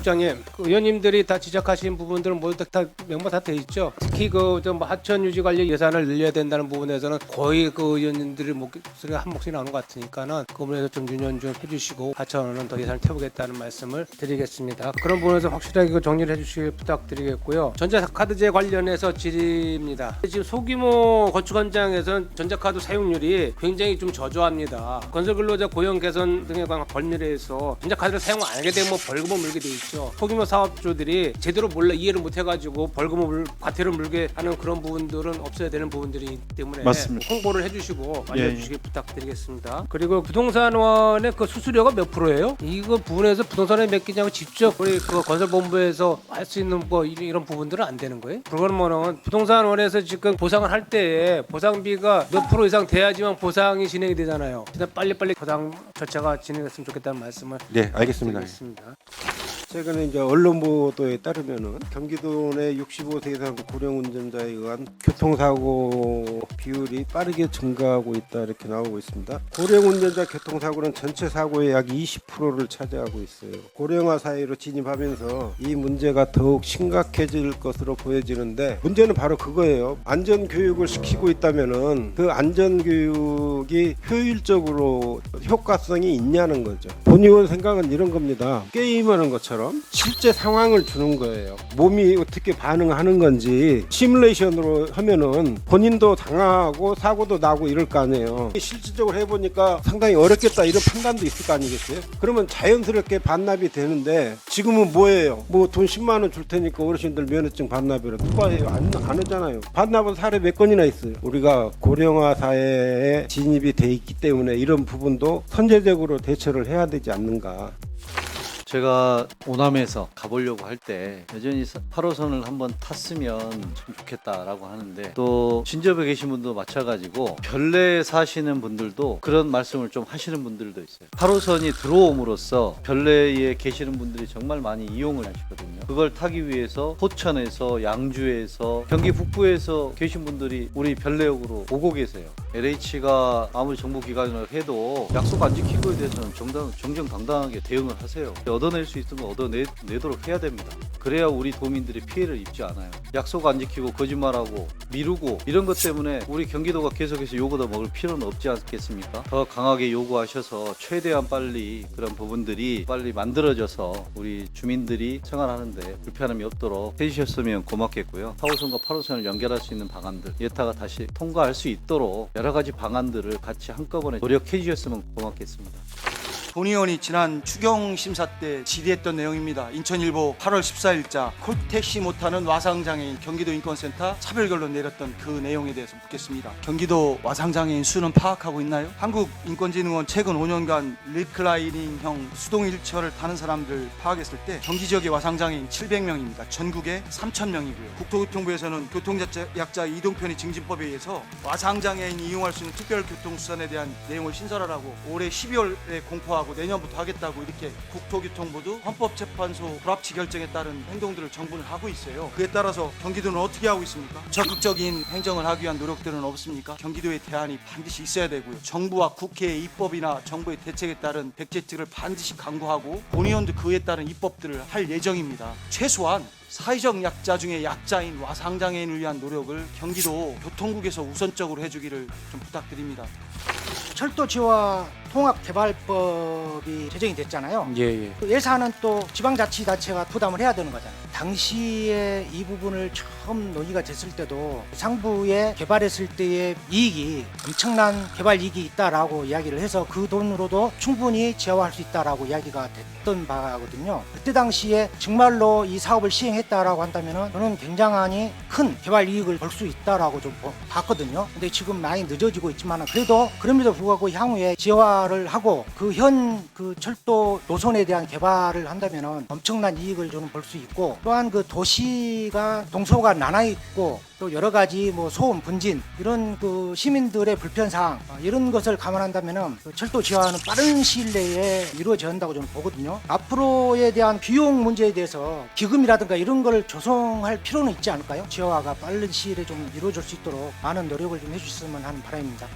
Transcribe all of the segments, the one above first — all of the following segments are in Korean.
국장님, 그 의원님들이 다 지적하신 부분들은 모두 다 명목 다 돼 있죠. 특히 그좀 하천 유지 관리 예산을 늘려야 된다는 부분에서는 거의 그 의원님들이 목소리가 한 목소리 나오는 것 같으니까는 그 부분에서 좀 유념 좀 해주시고 하천은 더 예산을 태우겠다는 말씀을 드리겠습니다. 그런 부분에서 확실하게 정리를 해주시길 부탁드리겠고요. 전자카드제 관련해서 질의입니다. 지금 소규모 건축 현장에서는 전자카드 사용률이 굉장히 좀 저조합니다. 건설근로자 고용 개선 등에 관한 법률에서 전자카드를 사용 안 하게 되면 벌금을 물게 돼 있죠. 소규모 사업주들이 제대로 몰라 이해를 못 해가지고 벌금을 과태료 물게 하는 그런 부분들은 없어야 되는 부분들이기 때문에 맞습니다. 홍보를 해주시고 알려주시길 부탁드리겠습니다. 그리고 부동산원의 그 수수료가 몇 프로예요? 이거 부분에서 부동산에 맡기냐고 직접 우리 그 건설본부에서 할 수 있는 뭐 이런 부분들은 안 되는 거예요? 그러면은 부동산원에서 지금 보상을 할 때에 보상비가 몇 프로 이상 돼야지만 보상이 진행이 되잖아요. 일단 빨리빨리 보상 절차가 진행됐으면 좋겠다는 말씀을 네, 알겠습니다. 드리겠습니다. 최근에 이제 언론 보도에 따르면은 경기도 내 65세 이상 고령 운전자에 의한 교통사고 비율이 빠르게 증가하고 있다 이렇게 나오고 있습니다. 고령 운전자 교통사고는 전체 사고의 약 20%를 차지하고 있어요. 고령화 사회로 진입하면서 이 문제가 더욱 심각해질 것으로 보여지는데 문제는 바로 그거예요. 안전 교육을 시키고 있다면은 그 안전 교육이 효율적으로 효과성이 있냐는 거죠. 본의원 생각은 이런 겁니다. 게임하는 것처럼 실제 상황을 주는 거예요. 몸이 어떻게 반응하는 건지 시뮬레이션으로 하면은 본인도 당하고 사고도 나고 이럴 거 아니에요. 실질적으로 해보니까 상당히 어렵겠다 이런 판단도 있을 거 아니겠어요? 그러면 자연스럽게 반납이 되는데 지금은 뭐예요? 뭐 돈 10만 원 줄 테니까 어르신들 면허증 반납이라 누가 해요? 안 하잖아요. 반납은 사례 몇 건이나 있어요. 우리가 고령화 사회에 진입이 돼 있기 때문에 이런 부분도 선제적으로 대처를 해야 되지 않는가. 제가 오남에서 가보려고 할 때 여전히 8호선을 한번 탔으면 참 좋겠다라고 하는데 또 진접에 계신 분도 마찬가지고 별내에 사시는 분들도 그런 말씀을 좀 하시는 분들도 있어요. 8호선이 들어옴으로써 별내에 계시는 분들이 정말 많이 이용을 하시거든요. 그걸 타기 위해서 포천에서 양주에서 경기 북부에서 계신 분들이 우리 별내역으로 오고 계세요. LH가 아무리 정부기관을 해도 약속 안 지키고에 대해서는 정정당당하게 대응을 하세요. 얻어낼 수 있으면 얻어내도록 해야 됩니다. 그래야 우리 도민들이 피해를 입지 않아요. 약속 안 지키고 거짓말하고 미루고 이런 것 때문에 우리 경기도가 계속해서 요구도 먹을 필요는 없지 않겠습니까? 더 강하게 요구하셔서 최대한 빨리 그런 부분들이 빨리 만들어져서 우리 주민들이 생활하는데 불편함이 없도록 해주셨으면 고맙겠고요. 4호선과 8호선을 연결할 수 있는 방안들 예타가 다시 통과할 수 있도록 여러 가지 방안들을 같이 한꺼번에 노력해 주셨으면 고맙겠습니다. 본의원이 지난 추경 심사 때 질의했던 내용입니다. 인천일보 8월 14일자 콜택시 못하는 와상장애인 경기도 인권센터 차별결론 내렸던 그 내용에 대해서 묻겠습니다. 경기도 와상장애인 수는 파악하고 있나요? 한국인권진흥원 최근 5년간 리클라이닝형 수동 휠체어를 타는 사람들 파악했을 때 경기 지역의 와상장애인 700명입니다. 전국에 3,000명이고요. 국토교통부에서는 교통약자 이동편의 증진법에 의해서 와상장애인이 이용할 수 있는 특별교통수단에 대한 내용을 신설하라고 올해 12월에 공포하고 내년부터 하겠다고 이렇게 국토교통부도 헌법재판소 불합치 결정에 따른 행동들을 정부는 하고 있어요. 그에 따라서 경기도는 어떻게 하고 있습니까? 적극적인 행정을 하기 위한 노력들은 없습니까? 경기도의 대안이 반드시 있어야 되고요. 정부와 국회의 입법이나 정부의 대책에 따른 백제특을 반드시 강구하고 본의원도 그에 따른 입법들을 할 예정입니다. 최소한 사회적 약자 중에 약자인 와상장애인을 위한 노력을 경기도 교통국에서 우선적으로 해주기를 좀 부탁드립니다. 철도지와 통합개발법이 제정이 됐잖아요. 그 예산은 또 지방자치단체가 부담을 해야 되는 거잖아요. 당시에 이 부분을 처음 논의가 됐을 때도 상부에 개발했을 때의 이익이 엄청난 개발 이익이 있다라고 이야기를 해서 그 돈으로도 충분히 제어할 수 있다라고 이야기가 됐던 바거든요. 그때 당시에 정말로 이 사업을 시행했다라고 한다면은 저는 굉장히 큰 개발 이익을 볼 수 있다라고 좀 봤거든요. 근데 지금 많이 늦어지고 있지만 그래도 그럼에도 불구하고 향후에 지화를 하고 그 철도 노선에 대한 개발을 한다면은 엄청난 이익을 저는 볼 수 있고 또한 그 도시가 동서가 나눠 있고 또 여러 가지 뭐 소음, 분진 이런 그 시민들의 불편 사항 이런 것을 감안한다면은 그 철도 지하화는 빠른 시일 내에 이루어져야 한다고 저는 보거든요. 앞으로에 대한 비용 문제에 대해서 기금이라든가 이런 걸 조성할 필요는 있지 않을까요? 지하화가 빠른 시일에 좀 이루어질 수 있도록 많은 노력을 좀 해주셨으면 하는 바람입니다.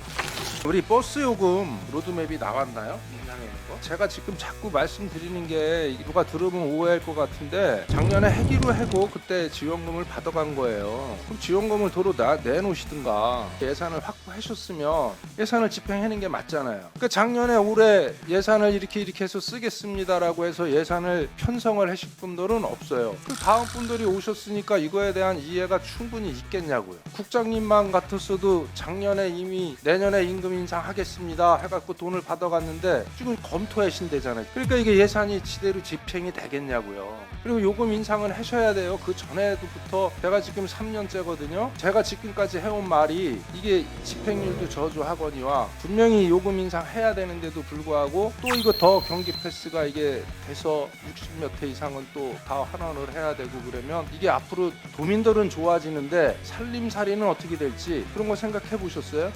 우리 버스 요금 로드맵이 나왔나요? 인상하는 거? 제가 지금 자꾸 말씀드리는 게 누가 들으면 오해할 것 같은데 작년에 해기로 해고 그때 지원금을 받아간 거예요. 그럼 지원금을 도로 내놓으시든가 예산을 확보하셨으면 예산을 집행하는 게 맞잖아요. 그러니까 작년에 올해 예산을 이렇게 해서 쓰겠습니다라고 해서 예산을 편성을 하실 분들은 없어요. 그 다음 분들이 오셨으니까 이거에 대한 이해가 충분히 있겠냐고요. 국장님만 같았어도 작년에 이미 내년에 임금 인상하겠습니다 해갖고 돈을 받아갔는데 지금 검토하신대잖아요. 그러니까 이게 예산이 제대로 집행이 되겠냐고요. 그리고 요금 인상은 하셔야 돼요. 그 전에부터 제가 지금 3년째거든요. 제가 지금까지 해온 말이 이게 집행률도 저조하거니와 분명히 요금 인상해야 되는데도 불구하고 또 이거 더 경기 패스가 이게 돼서 60몇 회 이상은 또 다 환원을 해야 되고 그러면 이게 앞으로 도민들은 좋아지는데 살림살이는 어떻게 될지 그런 거 생각해 보셨어요?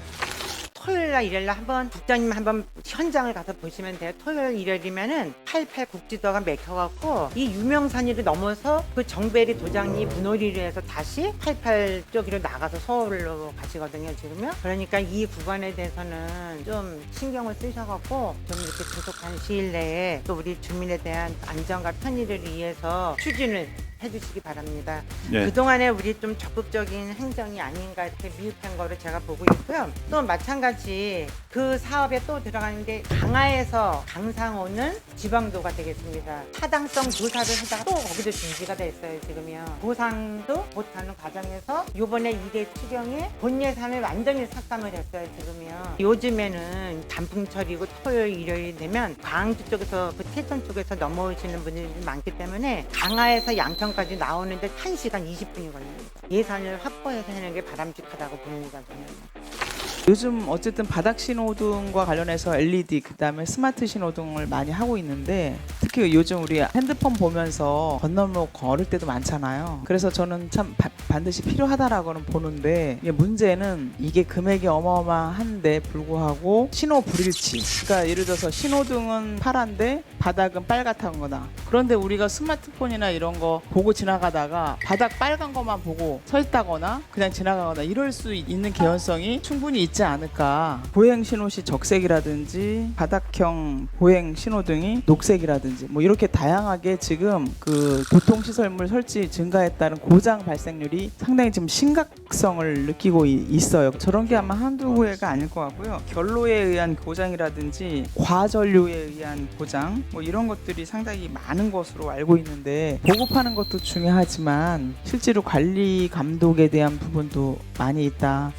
토요일날 일요일날 한번 국장님 한번 현장을 가서 보시면 돼요. 토요일 일요일이면은 88 국지도가 막혀갖고 이 유명산이를 넘어서 그 정베리 도장리 문호리로 해서 다시 88 쪽으로 나가서 서울로 가시거든요 지금요. 그러니까 이 구간에 대해서는 좀 신경을 쓰셔갖고 좀 이렇게 조속한 시일 내에 또 우리 주민에 대한 안전과 편의를 위해서 추진을 해주시기 바랍니다. 네. 그동안에 우리 좀 적극적인 행정이 아닌가 이렇게 미흡한 거를 제가 보고 있고요. 또 마찬가지 그 사업에 또 들어가는데 강화에서 강상오는 지방도가 되겠습니다. 타당성 조사를 하다가 또 거기도 중지가 됐어요 지금요. 보상도 못하는 과정에서 요번에 2대 추경에 본 예산을 완전히 삭감을 했어요 지금요. 요즘에는 단풍철이고 토요일 일요일 되면 광주 쪽에서 그 태천 쪽에서 넘어오시는 분들이 많기 때문에 강화에서 양평 까지 나오는데 1시간 20분이 걸립니다. 예산을 확보해서 하는 게 바람직하다고 봅니다. 저는. 요즘 어쨌든 바닥 신호등과 관련해서 LED 그다음에 스마트 신호등을 많이 하고 있는데 특히 요즘 우리 핸드폰 보면서 건너면 걸을 때도 많잖아요. 그래서 저는 참 반드시 필요하다라고는 보는데 이게 문제는 이게 금액이 어마어마한데 불구하고 신호 불일치. 그러니까 예를 들어서 신호등은 파란데 바닥은 빨갛다거나 그런데 우리가 스마트폰이나 이런 거 보고 지나가다가 바닥 빨간 것만 보고 서 있다거나 그냥 지나가거나 이럴 수 있는 개연성이 충분히 있지 않을까. 보행 신호시 적색이라든지 바닥형 보행 신호등이 녹색이라든지 뭐 이렇게 다양하게 지금 그 교통시설물 설치 증가에 따른 고장 발생률이 상당히 지금 심각성을 느끼고 있어요. 저런 게 아마 한두 해가 아닐 것 같고요. 결로에 의한 고장이라든지 과전류에 의한 고장 뭐 이런 것들이 상당히 많은 것으로 알고 있는데 보급하는 것도 중요하지만 실제로 관리 감독에 대한 부분도 많이 있다.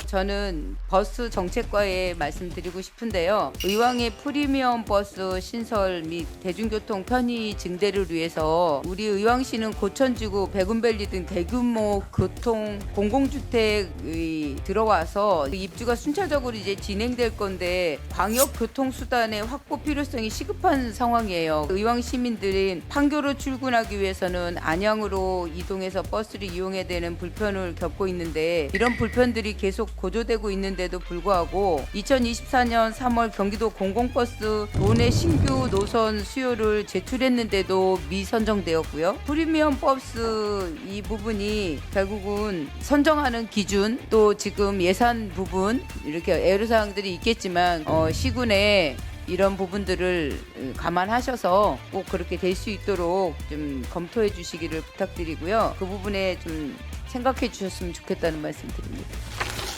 저는 버스 정책과에 말씀드리고 싶은데요. 의왕의 프리미엄 버스 신설 및 대중교통 편의 증대를 위해서 우리 의왕시는 고천지구, 백운밸리 등 대규모 교통 공공주택이 들어와서 입주가 순차적으로 이제 진행될 건데 광역 교통수단의 확보 필요성이 시급한 상황이에요. 의왕 시민들은 판교로 출근하기 위해서는 안양으로 이동해서 버스를 이용해야 되는 불편을 겪고 있는데 이런 불편들이 계속 고조되고 있는데도 불구하고 2024년 3월 경기도 공공버스 도내 신규 노선 수요를 제출했는데도 미선정되었고요. 프리미엄 버스 이 부분이 결국은 선정하는 기준 또 지금 예산 부분 이렇게 애로사항들이 있겠지만 시군에 이런 부분들을 감안하셔서 꼭 그렇게 될 수 있도록 좀 검토해 주시기를 부탁드리고요. 그 부분에 좀 생각해 주셨으면 좋겠다는 말씀 드립니다.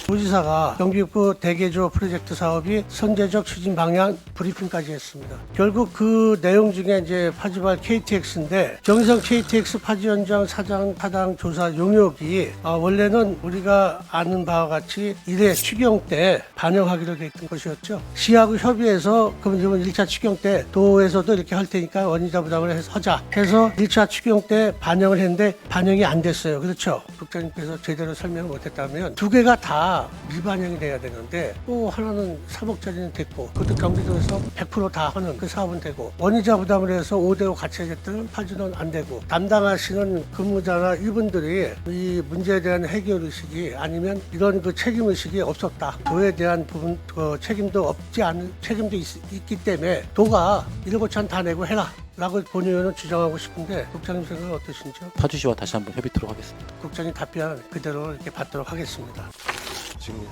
도지사가 경기북부 대개조 프로젝트 사업이 선제적 추진 방향 브리핑까지 했습니다. 결국 그 내용 중에 이제 파지발 KTX인데 정의성 KTX 파지 현장 사장 타당 조사 용역이 원래는 우리가 아는 바와 같이 1회 추경 때 반영하기로 됐던 것이었죠. 시하고 협의해서 그러면 1차 추경 때 도에서도 이렇게 할 테니까 원인자 부담을 해서 하자 해서 1차 추경 때 반영을 했는데 반영이 안 됐어요. 그렇죠? 국장님께서 제대로 설명을 못했다면 두 개가 다 다 미반영이 돼야 되는데 또 하나는 3억짜리는 됐고 그것도 경기도에서 100% 다 하는 그 사업은 되고 원이자 부담을 해서 5대5 같이 하겠다는 파주는 안 되고 담당하시는 근무자나 이분들이 이 문제에 대한 해결 의식이 아니면 이런 그 책임 의식이 없었다. 도에 대한 부분 책임도 없지 않은 책임도 있기 때문에 도가 1억 5천 다 내고 해라. 라고 본의원은 주장하고 싶은데 국장님 생각은 어떠신지요? 파주시와 다시 한번 협의토록 하겠습니다. 국장님 답변 그대로 이렇게 받도록 하겠습니다. 지금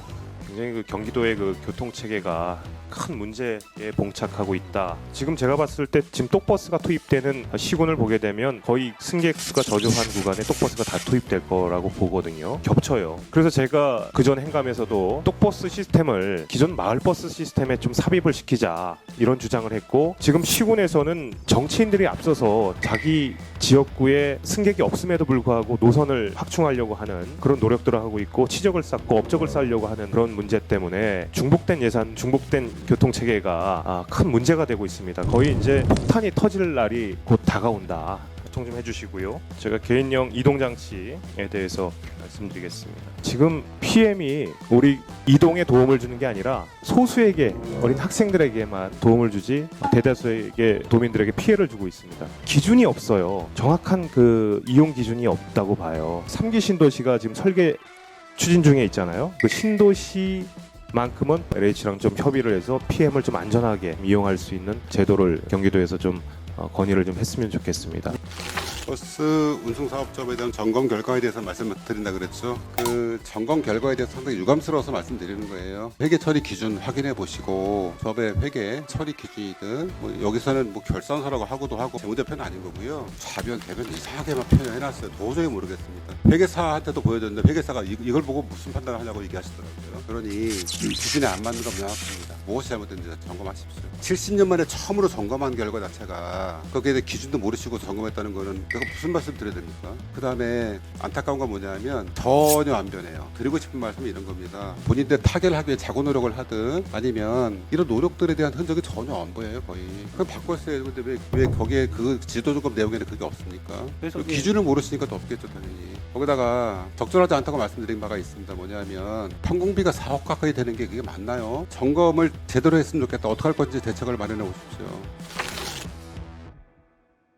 굉장히 그 경기도의 그 교통 체계가 큰 문제에 봉착하고 있다. 지금 제가 봤을 때 지금 똑버스가 투입되는 시군을 보게 되면 거의 승객 수가 저조한 구간에 똑버스가 다 투입될 거라고 보거든요. 겹쳐요. 그래서 제가 그전 행감에서도 똑버스 시스템을 기존 마을버스 시스템에 좀 삽입을 시키자 이런 주장을 했고 지금 시군에서는 정치인들이 앞서서 자기 지역구에 승객이 없음에도 불구하고 노선을 확충하려고 하는 그런 노력들을 하고 있고 치적을 쌓고 업적을 쌓으려고 하는 그런 문제 때문에 중복된 예산, 중복된 교통 체계가 큰 문제가 되고 있습니다. 거의 이제 폭탄이 터질 날이 곧 다가온다. 소통 좀 해주시고요. 제가 개인형 이동 장치에 대해서 말씀드리겠습니다. 지금 PM이 우리 이동에 도움을 주는 게 아니라 소수에게 어린 학생들에게만 도움을 주지 대다수에게 도민들에게 피해를 주고 있습니다. 기준이 없어요. 정확한 그 이용 기준이 없다고 봐요. 3기 신도시가 지금 설계 추진 중에 있잖아요. 그 신도시만큼은 LH랑 좀 협의를 해서 PM을 좀 안전하게 이용할 수 있는 제도를 경기도에서 좀 건의를 좀 했으면 좋겠습니다. 버스 운송 사업자에 대한 점검 결과에 대해서 말씀드린다 그랬죠. 그 점검 결과에 대해서 상당히 유감스러워서 말씀드리는 거예요. 회계 처리 기준 확인해 보시고 조합의 회계 처리 기준이든 뭐 여기서는 뭐 결산서라고 하고도 하고 재무제표는 아닌 거고요. 좌변 대변 이상하게 막 표현해놨어요. 도저히 모르겠습니다. 회계사한테도 보여줬는데 회계사가 이걸 보고 무슨 판단을 하냐고 얘기하시더라고요. 그러니 기준에 안 맞는 건 명확합니다. 무엇이 잘못됐는지 점검하십시오. 70년 만에 처음으로 점검한 결과 자체가 거기에 대해 기준도 모르시고 점검했다는 거는 내가 무슨 말씀 드려야 됩니까? 그 다음에 안타까운 건 뭐냐면 전혀 안 변해요. 드리고 싶은 말씀이 이런 겁니다. 본인들 타결을 하기 위해 자고 노력을 하든 아니면 이런 노력들에 대한 흔적이 전혀 안 보여요. 거의. 그럼 바꿨어요. 근데 왜 거기에 그 지도조건 내용에는 그게 없습니까? 그래서 기준을 모르시니까 더 없겠죠 당연히. 거기다가 적절하지 않다고 말씀드린 바가 있습니다. 뭐냐면 판공비가 4억 가까이 되는 게 그게 맞나요? 점검을 제대로 했으면 좋겠다. 어떻게 할 건지 대책을 마련해 오십시오.